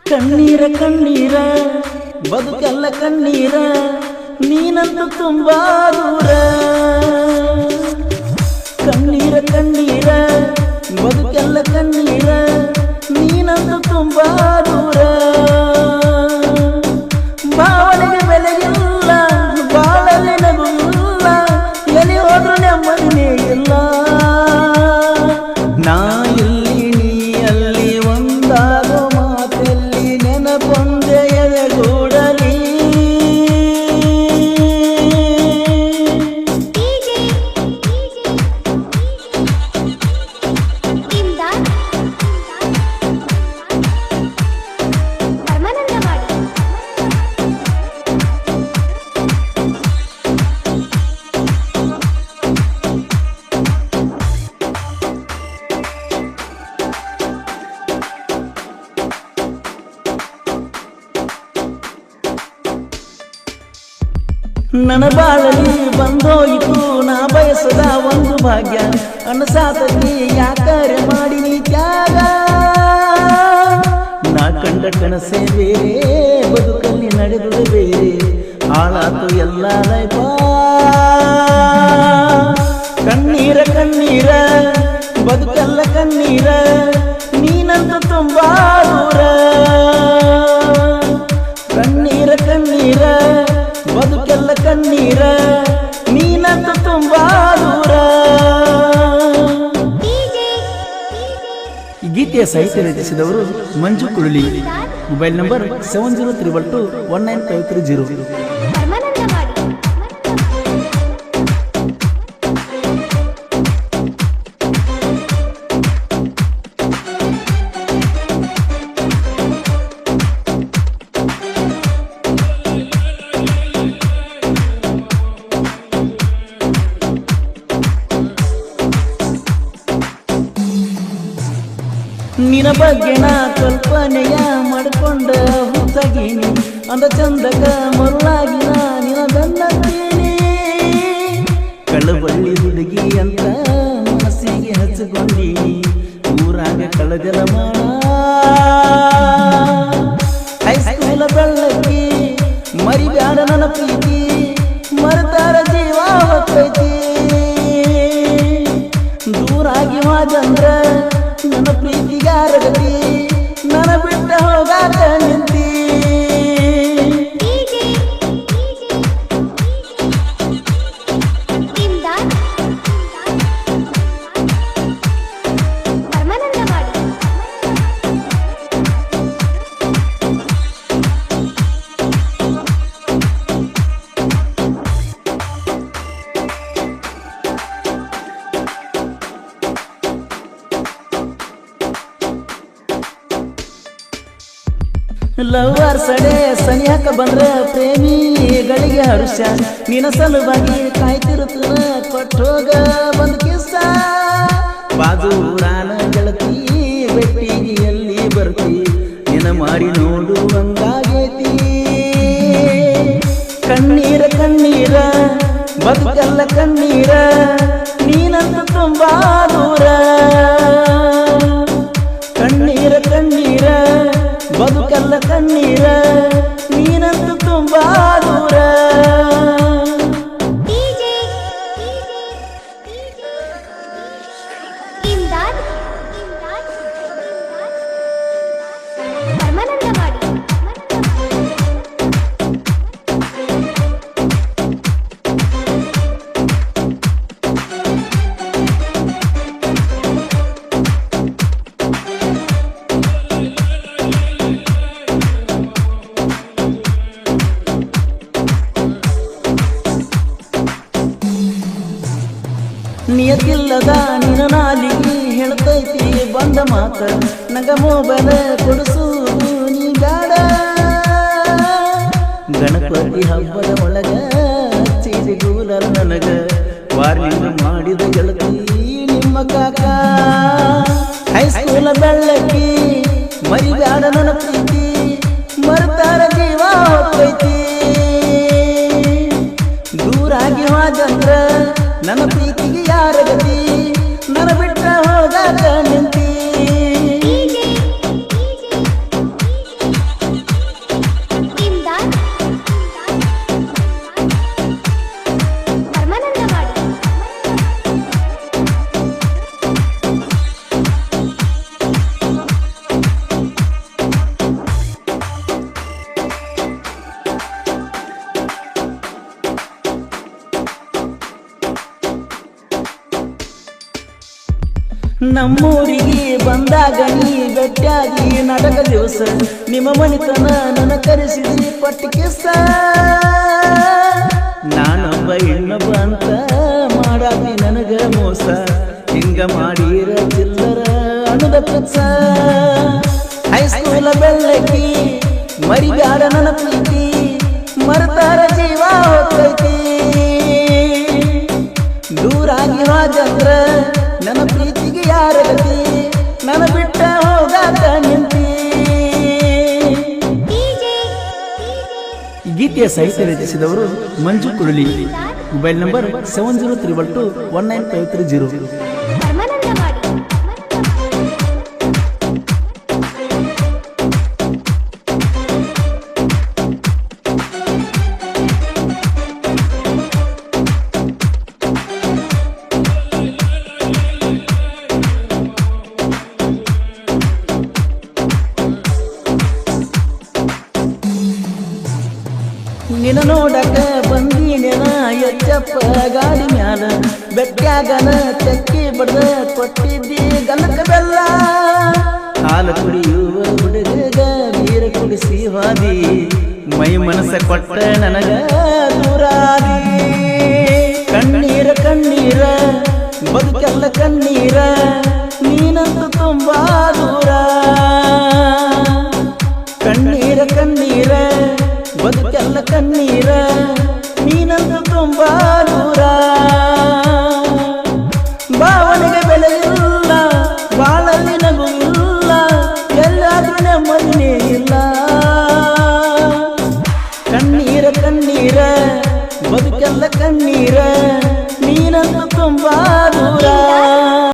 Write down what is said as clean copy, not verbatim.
ಕಣ್ಣೀರ ಕಣ್ಣೀರ ಬದುಕಲ್ಲ ಕಣ್ಣೀರ ನೀನಂತೂ ತುಂಬಾ ದೂರ. ಕಣ್ಣೀರ ಕಣ್ಣೀರ ಬದುಕಲ್ಲ ಕಣ್ಣೀರ ನೀನಂತೂ ತುಂಬಾ ದೂರ. ಭಾವನೆಗೆ ಬೆಲೆಯಿಲ್ಲ ಬಾಳಲ್ಲಿ ನಗು ಇಲ್ಲ, ಎಲ್ಲಿ ಹೋದ್ರೂ ನೆಮ್ಮದಿನೇ ಇಲ್ಲ. ನಾ ಇಲ್ಲಿ ನೀ ಅಲ್ಲಿ ಒಂದಾಗೋ ಮಾತಲ್ಲಿ ನೆನಪೊಂದೆ ಎದೆಗೂಡಲಿ. ನನ್ನ ಬಾಳಲಿ ಬಂದೋಯಿತು ನಾ ಬಯಸದ ಒಂದು ಭಾಗ್ಯ. ಅನಸಾತಕ್ಕೆ ಯಾಕರೆ ಮಾಡಿ ನೀ ತ್ಯಾಗ. ನಾ ಕಂಡ ಕನಸೇ ಬೇರೆ ಬದುಕಲ್ಲಿ ನಡೆದುದು ಬೇರೆ, ಹಾಳಾತು ಎಲ್ಲ ಲೈಫ. ಕಣ್ಣೀರ ಕಣ್ಣೀರ ಬದುಕಲ್ಲ ಕಣ್ಣೀರ ನೀನಂತೂ ತುಂಬಾ ದೂರ. ಕಣ್ಣೀರ ಕಣ್ಣೀರ ಬದುಕೆಲ್ಲ ಕಣ್ಣೀರ ನೀನಂತೂ ತುಂಬಾ ದೂರ. ಈ ಗೀತೆಯ ಸಾಹಿತ್ಯ ರಚಿಸಿದವರು ಮಂಜು ಕುರುಳಿ. Mobile number 7032219530. ನಿನ ಬಗ್ಗೆ ನಾ ಕಲ್ಪನೆಯ ಮಾಡಿಕೊಂಡ ಹುತ್ತಗೀನಿ, ಅಂದ ಚಂದಕ ಮರುಳಾಗಿ ನಾ ನಿನ ಬೆನ್ನತ್ತೀನಿ. ಕಳಬಳ್ಳಿ ಹುಡುಗಿ ಅಂತ ಮನಸ್ಸಿಗೆ ಹಚ್ಚಿಕೊಂಡೀನಿ, ಊರಾಗ ಕಳಜಲ ಮಾಡ. ಹೈಸ್ಕೂಲ ಬೆಳ್ಳಕ್ಕಿ ಮರಿಬ್ಯಾಡ ನನ್ನ ಪ್ರೀತಿ, ಮರತಾರ ಜೀವ ಹೊತ್ತೈತಿ. ದೂರಾಗಿ ಮಾಜಂದ್ರ ನನ್ನ ಪ್ರೀತಿಗಾರಗತಿ, ನನ್ನ ಬಿಟ್ಟ ಹೋಗಾಕ ನಿಂತಿ. ಲವರ್ ಸಡೆ ಸನಿಯಾಕ ಬಂದ್ರ ಪ್ರೇಮಿಗಳಿಗೆ ಹರುಷ. ನಿನ ಸಲುವಾಗಿ ಕಾಯ್ತಿರುತ್ತನ ಕೊಟ್ಟೋಗ ಬಂದ್ ಕಿಸ್ಸ. ಬಾಜೂರಾನ ಗೆಳತಿ ಬೆಟ್ಟಿಗೆ ಎಲ್ಲಿ ಬರ್ತಿ, ನಿನ ಮಾಡಿ ನೋಡು ಹಂಗಾಗೈತಿ. ಕಣ್ಣೀರ ಕಣ್ಣೀರ ಬದುಕಲ್ಲ ಕಣ್ಣೀರ ನೀನಂತೂ ತುಂಬಾ ದೂರ. ಕಣ್ಣೀರ ಕಣ್ಣೀರ ಬದುಕಲ್ಲ ಕಣ್ಣೀರ ನೀನಂತೂ ತುಂಬಾ ದೂರ. ನಿಯತಿಲ್ಲದ ನಿನ್ನ ನಾಲಿಗೆ ಹೇಳ್ತೈತಿ ಬಂದ ಮಾತ, ನಗ ಮೊಬೈಲ್ ಕೊಡಿಸುವುದು ನೀ ಬ್ಯಾಡ. ಗಣಪತಿ ಹಬ್ಬದ ಒಳಗ ಚಿರಿಗೂಲರ ನನಗ ವಾರ್ನಿಂಗ್ ಮಾಡಿದ ಗೆಳತಿ ನಿಮ್ಮ ಕಾಕ. ಹೈಸ್ಕೂಲ ಬೆಳ್ಳಕ್ಕಿ ಮರಿಬ್ಯಾಡ ನನ್ನ ಪ್ರೀತಿ, ಮರ್ತಾರ ಜೀವ ಹೊತ್ತೈತಿ. ದೂರಾಗಿ ಹೋದಂದ್ರ ನನ್ನ ಪ್ರೀತಿಗೆ ಯಾರ ಗತಿ, ನನ್ನ ಬಿಟ್ಟ ಹೋಗ ನಮ್ಮೂರಿಗೆ ಬಂದಾಗ ನೀ ಗಟ್ಟಿಯಾಗಿ ನಾಟಕ ದಿವಸ ನಿಮ್ಮ ಮನಿತನ ನನ್ನ ಕರೆಸಿದಿ ಪಟ್ಟಿಕಿಸ ನಾನೊಬ್ಬ ಇನ್ನೊಬ್ಬ ಅಂತ ಮಾಡಾತಿ ನನಗ ಮೋಸ ಹಿಂಗ ಮಾಡಿರ ಚಿಲ್ಲರ ಅನ್ನದ ಪಿಕ್ಸ ಹೈಸ್ಕೂಲ ಬೆಳ್ಳಕ್ಕಿ ಮರಿಗಾರ ನನ್ನ ಪ್ರೀತಿ ಮರ್ತಾರ ಜೀವ ಹೋಗ್ತೈತಿ ದೂರಾಗಿ ಹೋದಂದ್ರ ನನ್ನ ಪ್ರೀತಿಗೆ ಯಾರ ಗತಿ ನನ್ನ ಬಿಟ್ಟ ಹೋಗಾತ ನಿಂತಿ. ಗೀತೆಯ ಸಾಹಿತ್ಯ ರಚಿಸಿದವರು ಮಂಜು ಕುರುಳಿ. Mobile number 7031219530. ನಿನ್ನ ನೋಡಕ ಬಂದೀನೆನ ಎಚ್ಚಪ್ಪ ಗಾಡಿ ಮ್ಯಾಲ ಬೆಟ್ಟ್ಯಾಗನ ಚಕ್ಕಿ ಬಡ್ದ ಕೊಟ್ಟಿದ್ದಿ ಗಲಕ ಬೆಲ್ಲ ಹಾಲು ಕುಡಿಯುವ ಹುಡುಗ ನೀರ ಕುಡಿಸಿ ಹಾದಿ ಮೈ ಮನಸ್ಸ ಕೊಟ್ಟ ನನಗ ದೂರಾದಿ ಕಣ್ಣೀರ ಕಣ್ಣೀರ ಬದುಕೆಲ್ಲ ಕಣ್ಣೀರ ನೀನಂತೂ ತುಂಬಾ ದೂರ ಕಣ್ಣೀರ ಕಣ್ಣೀರ ಬದುಕೆಲ್ಲ ಕಣ್ಣೀರ ನೀನಂತೂ ತುಂಬಾ ದೂರ ಭಾವನೆಗೆ ಬೆಲೆ ಇಲ್ಲ ಬಾಳಲ್ಲಿ ನಗು ಇಲ್ಲ ಎಲ್ಲಾದ್ರೂ ನೆಮ್ಮದಿನೇ ಇಲ್ಲ ಕಣ್ಣೀರ ಕಣ್ಣೀರ ಬದುಕೆಲ್ಲ ಕಣ್ಣೀರ